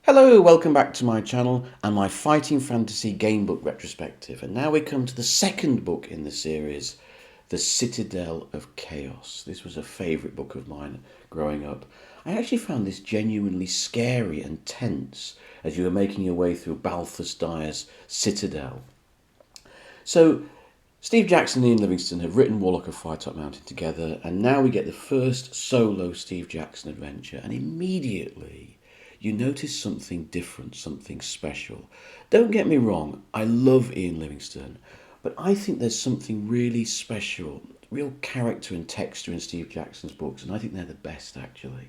Hello, welcome back to my channel and my Fighting Fantasy Gamebook retrospective. And now we come to the second book in the series, The Citadel of Chaos. This was a favourite book of mine growing up. I actually found this genuinely scary and tense as you were making your way through Balthus Dyer's Citadel. So, Steve Jackson and Ian Livingstone have written Warlock of Firetop Mountain together, and now we get the first solo Steve Jackson adventure, and immediately you notice something different, something special. Don't get me wrong, I love Ian Livingstone, but I think there's something really special, real character and texture in Steve Jackson's books, and I think they're the best actually.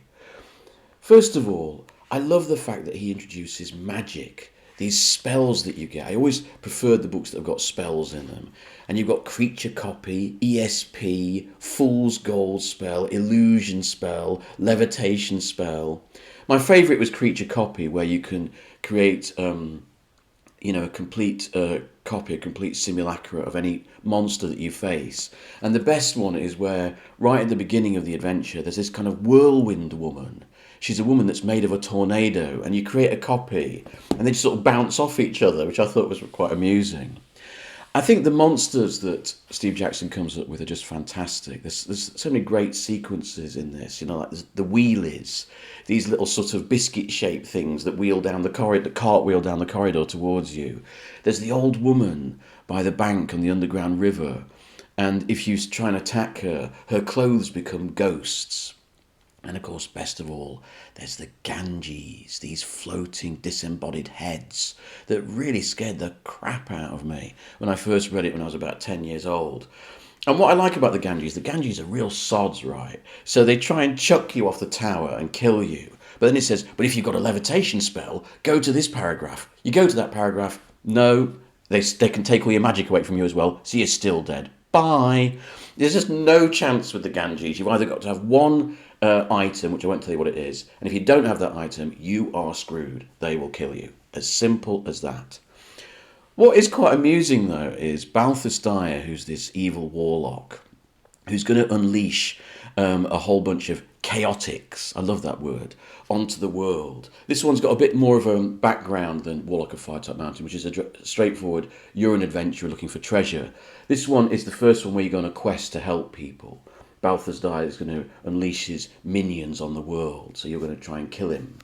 First of all, I love the fact that he introduces magic, these spells that you get. I always preferred the books that have got spells in them. And you've got creature copy, ESP, fool's gold spell, illusion spell, levitation spell. My favourite was creature copy, where you can create a complete copy, a complete simulacra of any monster that you face. And the best one is where, right at the beginning of the adventure, there's this kind of whirlwind woman. She's a woman that's made of a tornado, and you create a copy, and they just sort of bounce off each other, which I thought was quite amusing. I think the monsters that Steve Jackson comes up with are just fantastic. There's so many great sequences in this, like the wheelies, these little sort of biscuit-shaped things that wheel down the corridor, cartwheel down the corridor towards you. There's the old woman by the bank on the underground river, and if you try and attack her, her clothes become ghosts. And of course, best of all, there's the Ganges, these floating disembodied heads that really scared the crap out of me when I first read it when I was about 10 years old. And what I like about the Ganges are real sods, right? So they try and chuck you off the tower and kill you. But then it says, but if you've got a levitation spell, go to this paragraph. You go to that paragraph, no, they can take all your magic away from you as well, so you're still dead. Bye. There's just no chance with the Ganges. You've either got to have one item, which I won't tell you what it is, and if you don't have that item, you are screwed. They will kill you. As simple as that. What is quite amusing, though, is Balthus Dyer, who's this evil warlock, who's going to unleash a whole bunch of chaotics, I love that word, onto the world. This one's got a bit more of a background than Warlock of Firetop Mountain, which is a straightforward, you're an adventurer looking for treasure. This one is the first one where you go on a quest to help people. Balthus Dyer is going to unleash his minions on the world, so you're going to try and kill him.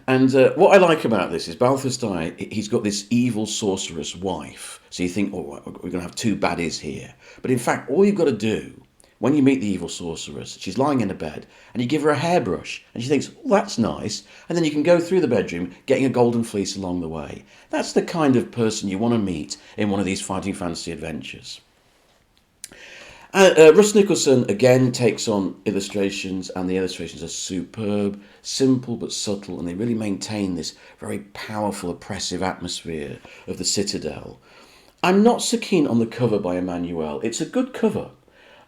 And what I like about this is Balthus Dyer, he's got this evil sorceress wife. So you think, oh, we're going to have two baddies here. But in fact, all you've got to do, when you meet the evil sorceress, she's lying in a bed, and you give her a hairbrush, and she thinks, oh, that's nice. And then you can go through the bedroom, getting a golden fleece along the way. That's the kind of person you want to meet in one of these fighting fantasy adventures. Russ Nicholson again takes on illustrations, and the illustrations are superb, simple but subtle, and they really maintain this very powerful, oppressive atmosphere of the Citadel. I'm not so keen on the cover by Emmanuel. It's a good cover,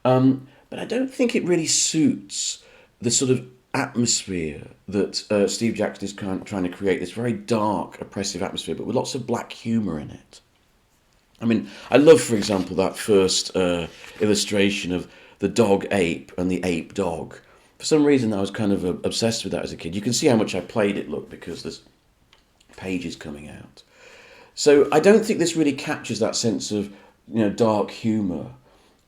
but I don't think it really suits the sort of atmosphere that Steve Jackson is trying to create, this very dark, oppressive atmosphere, but with lots of black humour in it. I mean, I love, for example, that first illustration of the dog ape and the ape dog. For some reason, I was kind of obsessed with that as a kid. You can see how much I played it, look, because there's pages coming out. So I don't think this really captures that sense of, dark humour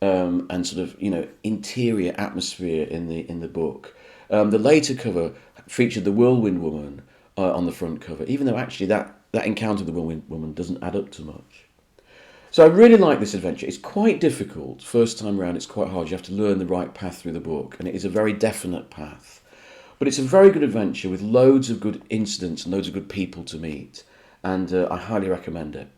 and sort of, interior atmosphere in the book. The later cover featured the Whirlwind Woman on the front cover, even though actually that encounter with the Whirlwind Woman doesn't add up to much. So I really like this adventure. It's quite difficult. First time around, it's quite hard. You have to learn the right path through the book, and it is a very definite path. But it's a very good adventure with loads of good incidents and loads of good people to meet, and I highly recommend it.